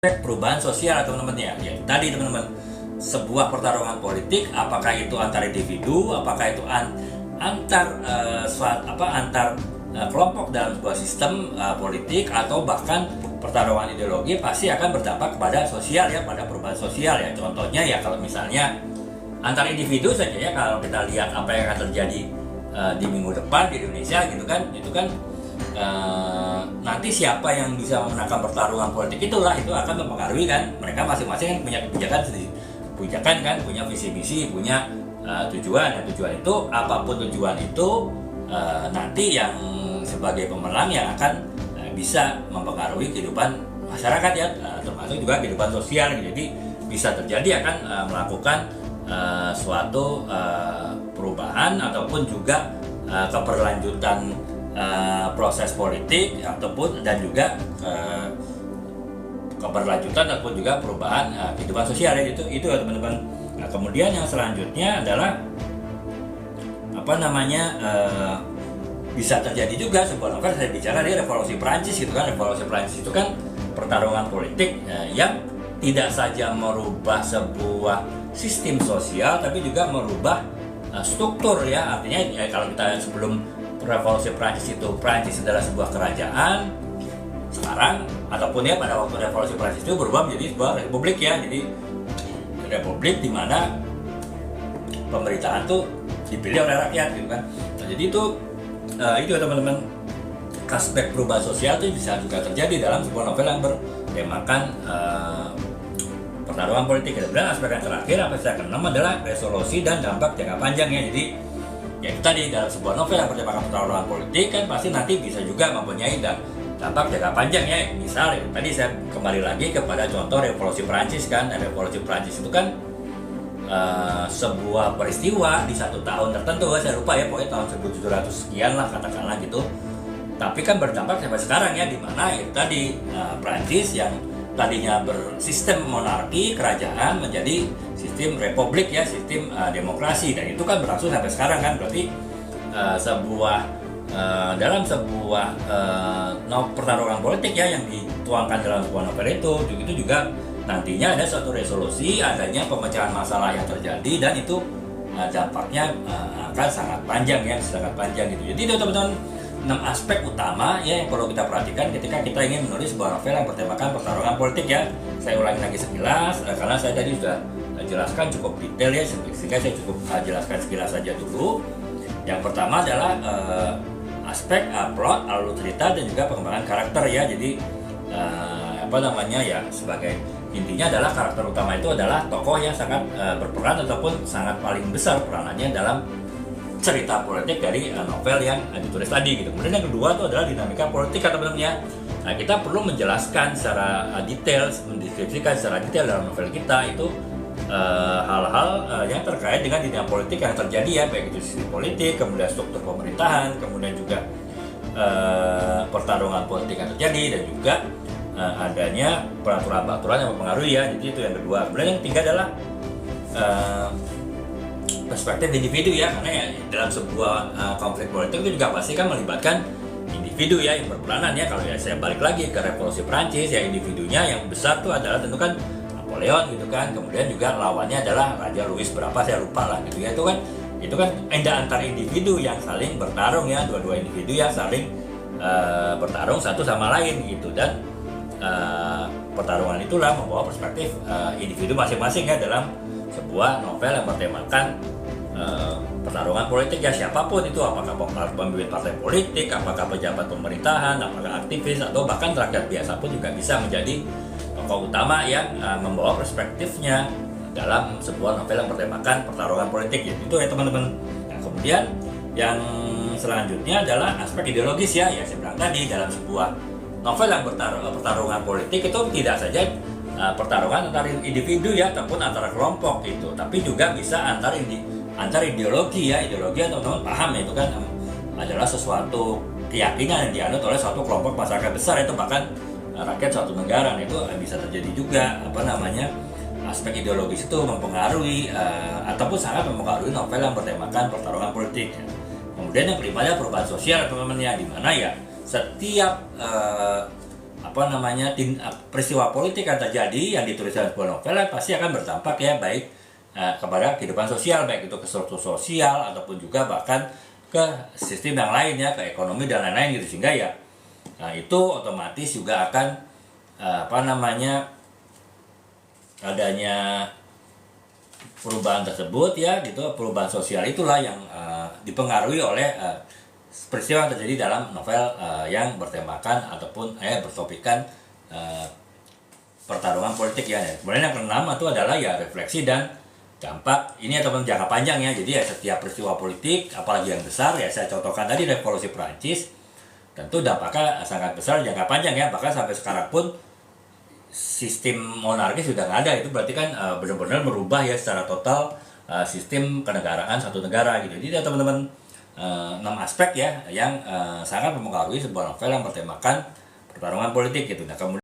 Perubahan sosial teman-teman ya tadi teman-teman, sebuah pertarungan politik, apakah itu antar individu, apakah itu antar kelompok dalam sebuah sistem politik, atau bahkan pertarungan ideologi, pasti akan berdampak kepada sosial ya, pada perubahan sosial ya. Contohnya ya kalau misalnya antar individu saja ya, kalau kita lihat apa yang akan terjadi di minggu depan di Indonesia gitu kan, itu kan nanti siapa yang bisa memenangkan pertarungan politik itu akan mempengaruhi kan, mereka masing-masing kan punya kebijakan kan, punya visi misi, punya tujuan. Tujuan itu, apapun tujuan itu, nanti yang sebagai pemenang yang akan bisa mempengaruhi kehidupan masyarakat ya, termasuk juga kehidupan sosial. Jadi bisa terjadi akan melakukan suatu perubahan ataupun juga keberlanjutan proses politik dan juga keberlanjutan ataupun juga perubahan kehidupan sosial ya, itu ya teman-teman. Nah, kemudian yang selanjutnya adalah bisa terjadi juga sebuah novel, saya bicara di Revolusi Prancis gitu kan. Revolusi Prancis itu kan pertarungan politik yang tidak saja merubah sebuah sistem sosial, tapi juga merubah struktur ya. Artinya ya, kalau kita sebelum Revolusi Prancis itu, Prancis adalah sebuah kerajaan. Sekarang ataupun ya pada waktu Revolusi Prancis itu berubah menjadi sebuah republik ya. Jadi republik di mana pemerintahan tuh dipilih oleh rakyat gitu kan. Nah, jadi itu teman-teman, aspek perubahan sosial itu bisa juga terjadi dalam sebuah novel yang bertemakan pertarungan politik. Dan aspek yang terakhir, aspek ke-6 adalah resolusi dan dampak jangka panjang ya. Jadi ya itu tadi, dalam sebuah novel yang bertemakan pertarungan politik kan pasti nanti bisa juga mempunyai dampak jangka panjang ya. Misal tadi saya kembali lagi kepada contoh Revolusi Prancis kan. Revolusi Prancis itu kan sebuah peristiwa di satu tahun tertentu, saya lupa ya, pokoknya tahun 1700 sekian lah katakanlah gitu. Tapi kan berdampak sampai sekarang ya, di mana itu tadi Prancis yang tadinya bersistem monarki kerajaan menjadi sistem republik ya, sistem demokrasi, dan itu kan berlangsung sampai sekarang kan. Berarti dalam sebuah pertarungan politik ya yang dituangkan dalam sebuah novel itu juga nantinya ada suatu resolusi, adanya pemecahan masalah yang terjadi, dan itu dampaknya akan sangat panjang gitu. Jadi itu teman-teman 6 aspek utama ya yang perlu kita perhatikan ketika kita ingin menulis sebuah novel yang bertemakan pertarungan politik ya. Saya ulangi lagi sekilas karena saya tadi sudah jelaskan cukup detail ya, sehingga saya cukup jelaskan sekilas saja dulu. Yang pertama adalah aspek plot, alur cerita, dan juga pengembangan karakter ya. Jadi sebagai intinya adalah karakter utama itu adalah tokoh yang sangat berperan ataupun sangat paling besar peranannya dalam cerita politik dari novel yang ditulis tadi gitu. Kemudian yang kedua itu adalah dinamika politik teman-teman ya. Nah, kita perlu menjelaskan secara detail, mendeskripsikan secara detail dalam novel kita itu hal-hal yang terkait dengan dinamika politik yang terjadi ya, baik itu sistem politik, kemudian struktur pemerintahan, kemudian juga pertarungan politik yang terjadi, dan juga adanya peraturan-peraturan yang mempengaruhi ya. Jadi itu yang kedua. Kemudian yang ketiga adalah perspektif individu ya, karena ya dalam sebuah konflik politik itu juga pasti kan melibatkan individu ya yang berperanan ya. Kalau ya saya balik lagi ke Revolusi Prancis ya, individunya yang besar tuh adalah tentu kan Napoleon gitu kan. Kemudian juga lawannya adalah Raja Louis berapa saya lupa lah gitu ya. Itu kan antar individu yang saling bertarung ya, dua individu yang saling bertarung satu sama lain gitu. Dan pertarungan itulah membawa perspektif individu masing-masing ya dalam sebuah novel yang bertemakan pertarungan politik ya, siapapun itu, apakah pemimpin partai politik, apakah pejabat pemerintahan, apakah aktivis, atau bahkan rakyat biasa pun juga bisa menjadi tokoh utama yang membawa perspektifnya dalam sebuah novel yang bertemakan pertarungan politik gitu. Itu ya teman-teman. Nah, kemudian yang selanjutnya adalah aspek ideologis ya. Ya saya bilang tadi, dalam sebuah novel yang pertarungan politik itu tidak saja pertarungan antar individu ya, ataupun antara kelompok gitu, tapi juga bisa antar ideologi ya. Ideologi teman-teman paham ya, itu kan adalah sesuatu keyakinan yang dianut oleh suatu kelompok masyarakat besar, itu bahkan rakyat suatu negara. Itu bisa terjadi juga aspek ideologis itu mempengaruhi ataupun sangat mempengaruhi novel yang bertemakan pertarungan politik. Kemudian yang kelima adalah perubahan sosial teman-teman ya, di mana ya setiap peristiwa politik yang terjadi yang ditulis dalam sebuah novel pasti akan berdampak ya, baik kepada kehidupan sosial, baik itu ke struktur sosial ataupun juga bahkan ke sistem yang lain ya, ke ekonomi dan lain-lain gitu, sehingga ya itu otomatis juga akan adanya perubahan tersebut ya gitu, perubahan sosial itulah yang dipengaruhi oleh peristiwa yang terjadi dalam novel yang bertemakan ataupun bertopikkan pertarungan politik ya. Kemudian yang keenam itu adalah ya refleksi dan dampak ini ataupun jangka panjang ya. Jadi ya setiap peristiwa politik apalagi yang besar ya, saya contohkan tadi revolusi Prancis, tentu dampaknya sangat besar jangka panjang ya, bahkan sampai sekarang pun sistem monarki sudah nggak ada. Itu berarti kan benar-benar merubah ya secara total sistem kenegaraan satu negara gitu. Jadi ya teman-teman, 6 aspek ya yang sangat mempengaruhi sebuah novel yang bertemakan pertarungan politik gitu. Nah, kemudian